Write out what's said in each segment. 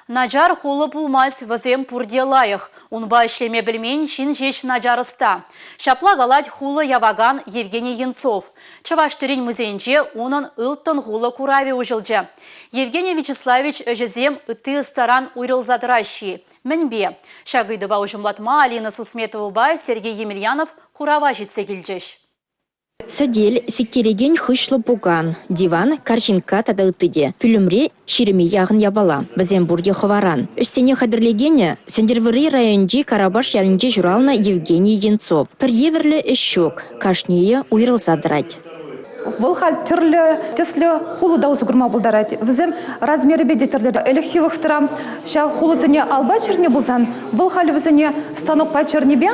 Наджар хулы пулмас вазем пурде лайық. Унба ішлеме білмен чин жеш наджарыста. Шапла галать хулы яваган Евгений Янцов. Чаваштырин музейнче унын ылттын хулы курави ужылжы. Евгений Вячеславич жезем ыты старан уйрылзадыращи. Мінбе. Шагыдыва ужымлатма Алина Сусметова бай Сергей Емельянов курава житсе келжеш. Садель сиктереген хышлы пуган, диван карчинка тада ытыде. Пүлімре ширеме яғын ябала, бізен бурге хываран. Үстене қадырлегені, Сендервыры районжи Карабаш ялінже журална Евгений Янцов. Пір еверлі ішшок, кашнее уйрылзадырать. Бұл хал түрлі теслі хулы даусы күрма бұлдарады. Візім размері беде түрлері әліхи вақтырам. Ша хулы зіне алба черне бұлзан. Бұл хал візіне станок па черне бе.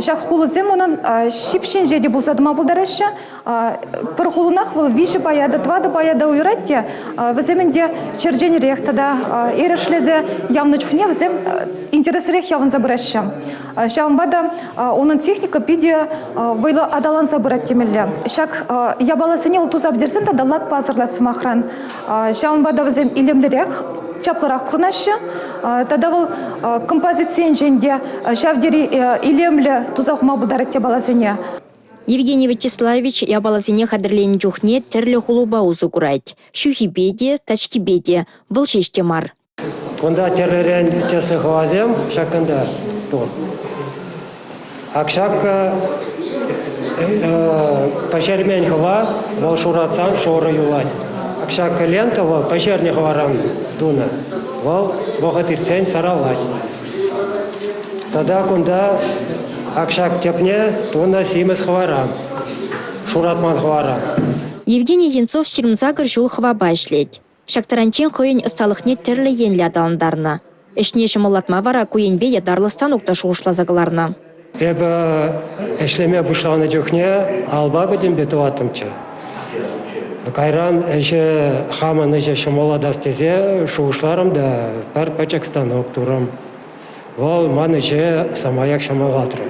Ша хулы зем оның шипшен жеде бұлзадыма бұлдарашы. Пір хулынақ бұл виші баяды, двады баяды уйратте. Візімінде черджен рехтада ерешлезе явнычфне візім интересірек явын забырашы. Ша онбада оның техника биде вайлы адалан забырат темелі. Шак ябаласыне ұлтуз абдерсін тадаллак пазырласы махран. Ша онбада візім илемдерек чаплырақ құрнашы. Тада бұл композициен женде шавдері илемлі тузақыма бұлдарат те баласыне. Евгений Вячеславич ябалазине қадірлен жүхне тірлі хулуба ұзы құрайд. Шухибеде, тачкибеде, бұл шеште мар. Онда терлерен теслі хвазем, шакында тұр. Акшак пашермен хва, бұл шуратсан шоры юлать. Акшак лентова пашерне хварам дуна, бұл бұғытырцен саралать. Тада күнда акшак тепне туна симыз хварам, шуратман хварам. Евгений Янцов ширмзагыр жул хваба ішлет. Шактаранчен хойын ысталықне тірлі енлі адаландарына. Ішне шымылатма вара көйенбе ядарлыстан ұқта шуғышла Эбі эшлеме бұшланы жүхне алба біден беті атымчы. Кайран әші хамын әші шымола дастезе шуғышларым да пәр пәчекстан оқтурым. Ол ман әші самаяк шымоғатыры.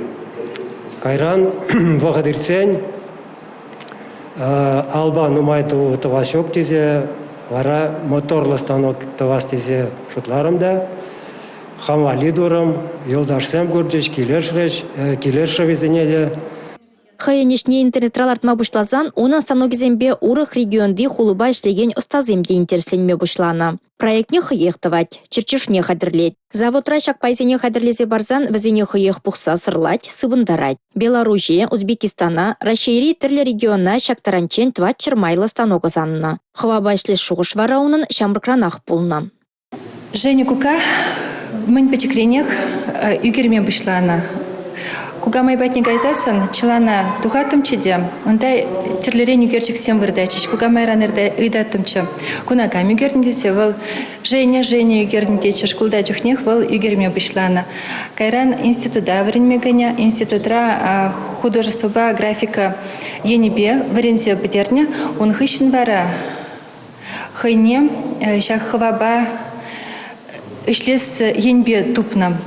Кайран вағыдырцен алба нумайту тұвас жоқ тезе, вара моторлы станок тұвас тезе шутларым да. Хамали дурам, yoldaşsam göreceğiz, kileşrevizine de. Хайынешне интернетрал артма бұшлазан, оның станогезембе урық регионды хулуба ішлеген ұстаземде интерсленме бұшлана. Проектне хыйықтывать, черчешне қадірлет. Заводра шак пайзене қадірлезе барзан, візене хыйық бұқса сырлать, сыбындарать. Беларусия, Узбекистана, Рашейри түрлі региона шактаранчен тват чырмайлы станогызанына. Хваба ішлес шуғыш варауның шамбыркранақ пулна. Женя Кука, мын печекренех үгерме бұшлана. Куга майбатне гайзасын, чылана тухатымчыде, ондай терлерен үгерчексен вырдачыш. Куга майранырда ыдатымчы. Кунага үгеріндесе, выл Женя үгеріндечіш, кулда жүхнех выл үгерме бұшлана. Кайран институтда варенмегіне, институтра художествоба графика енебе варензе бідерне, он хыщен вара. Хайне, шак хваба ішлес енбе тупна.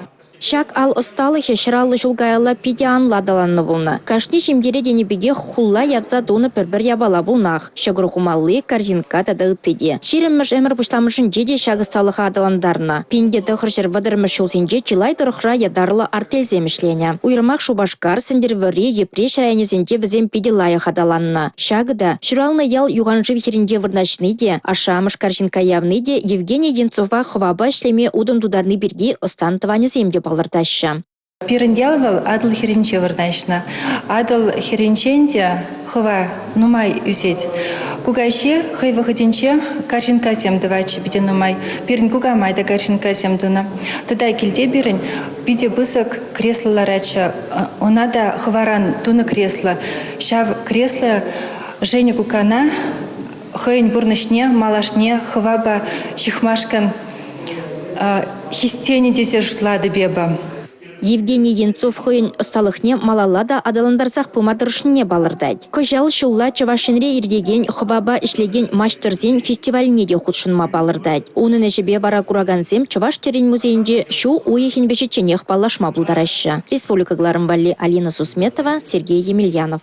Шак ал осталығы шыралы жылғайла пиде анладаланны бұлна. Кашни жемдері денебеге хулла явза доны бір ябала бұлнақ. Шагыр хумалы корзинка тада үттеде. Шерімміш әмір бұштамышын жеде шағысталыға адаландарына. Пенде тұқыр жыр вадырмыш жолсенже чилай тұрықра ядарлы артелземішлене. Уйрмақ шубашкар сендервері епре шырайнезенде візем пиде лайық адаланна. Шагыда шыралны ял юғанжы вихерінде вырнашны де, ашамыш корзинка явны де Евгений Янцова хваба ішлеме удым дударны бірге ұстантываны земде балырдаща. Пиренделвал адыл херенче вырнашна. Адыл херенченде хва нумай үсет. Кугайше хай выходенче корзинка сем давачы биде нумай. Пирен куга майда корзинка сем дуна. Тада келде бирен биде бысык креслаларача. Онада хваран туны кресло. Шав кресло Женя Кукана хайын бурнышне малашне хваба шихмашкан хистени десе жутлады беба. Евгений Янцов хойын ұсталықне малалада адаландарсақ пыматырышыне балырдайды. Көжал шулла Чавашинре ирдеген хваба ішлеген маштырзен фестиваліне де худшынма балырдайды. Оның әжібе бара кураганзем Чаваш терен музейінде шу уехін бешеченех балашма бұлдарашы. Республика Гларымбали Алина Сусметова, Сергей Емельянов.